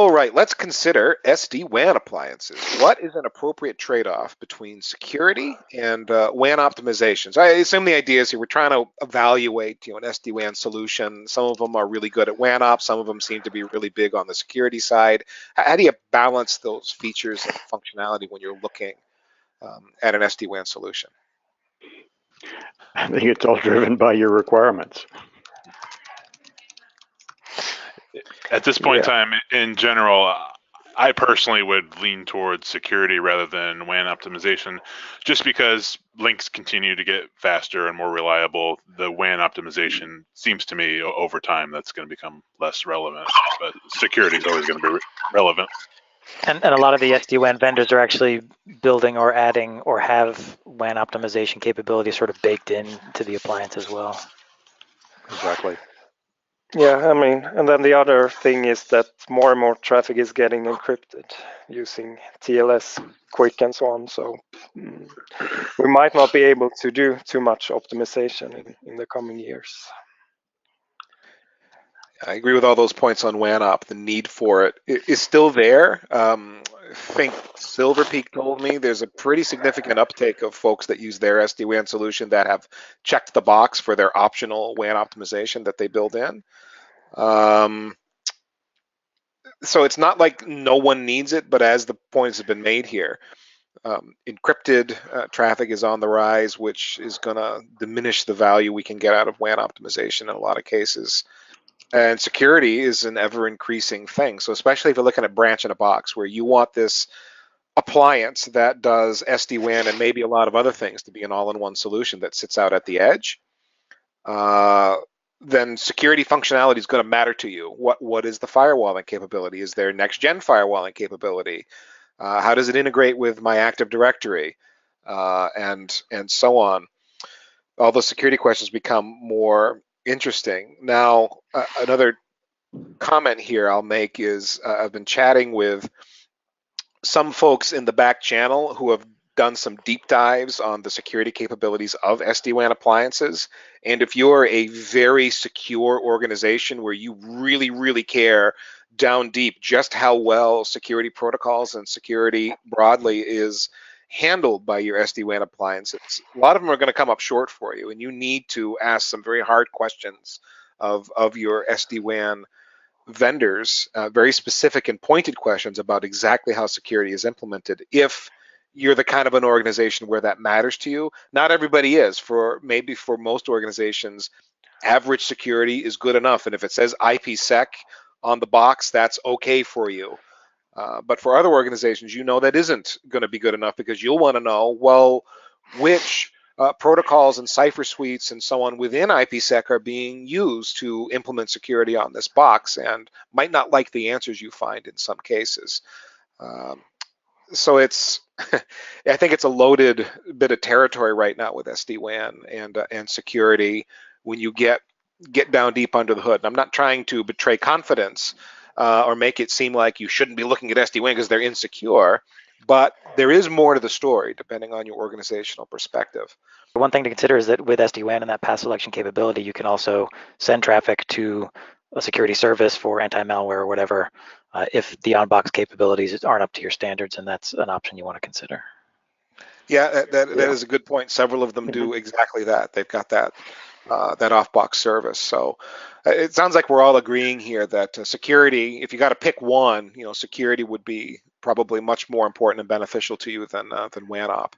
All right, let's consider SD-WAN appliances. What is an appropriate trade-off between security and WAN optimization? So I assume the idea is here we're trying to evaluate, an SD-WAN solution. Some of them are really good at WAN ops. Some of them seem to be really big on the security side. How do you balance those features and functionality when you're looking at an SD-WAN solution? I think it's all driven by your requirements. At this point in time, in general, I personally would lean towards security rather than WAN optimization, just because links continue to get faster and more reliable. The WAN optimization seems to me over time that's going to become less relevant, but security is always going to be relevant. And a lot of the SD-WAN vendors are actually building or adding or have WAN optimization capabilities sort of baked into the appliance as well. Exactly. Yeah, I mean, and then the other thing is that more and more traffic is getting encrypted using TLS quick and so on. So we might not be able to do too much optimization in the coming years. I agree with all those points on WAN op. The need for it is still there. I think Silver Peak told me there's a pretty significant uptake of folks that use their SD-WAN solution that have checked the box for their optional WAN optimization that they build in. So it's not like no one needs it, but as the points have been made here, encrypted traffic is on the rise, which is going to diminish the value we can get out of WAN optimization in a lot of cases. And security is an ever-increasing thing. So especially if you're looking at branch in a box, where you want this appliance that does SD-WAN and maybe a lot of other things to be an all-in-one solution that sits out at the edge, then security functionality is going to matter to you. What is the firewalling capability? Is there next-gen firewalling capability? How does it integrate with my Active Directory? And so on. All those security questions become more interesting. Now, another comment here I'll make is I've been chatting with some folks in the back channel who have done some deep dives on the security capabilities of SD-WAN appliances. And if you're a very secure organization where you really, really care down deep just how well security protocols and security broadly is handled by your SD-WAN appliances, a lot of them are going to come up short for you, and you need to ask some very hard questions of your SD-WAN vendors, very specific and pointed questions about exactly how security is implemented. If you're the kind of an organization where that matters to you, not everybody is. Maybe for most organizations, average security is good enough, and if it says IPsec on the box, that's okay for you. But for other organizations, that isn't going to be good enough, because you'll want to know, well, which protocols and cipher suites and so on within IPsec are being used to implement security on this box, and might not like the answers you find in some cases. So it's, I think it's a loaded bit of territory right now with SD-WAN and security when you get down deep under the hood. And I'm not trying to betray confidence or make it seem like you shouldn't be looking at SD-WAN because they're insecure, but there is more to the story depending on your organizational perspective. One thing to consider is that with SD-WAN and that path selection capability, you can also send traffic to a security service for anti-malware or whatever, if the on-box capabilities aren't up to your standards, and that's an option you want to consider. Yeah, that is a good point. Several of them do exactly that. They've got that off-box service. So it sounds like we're all agreeing here that security, if you got to pick one, security would be probably much more important and beneficial to you than WAN op.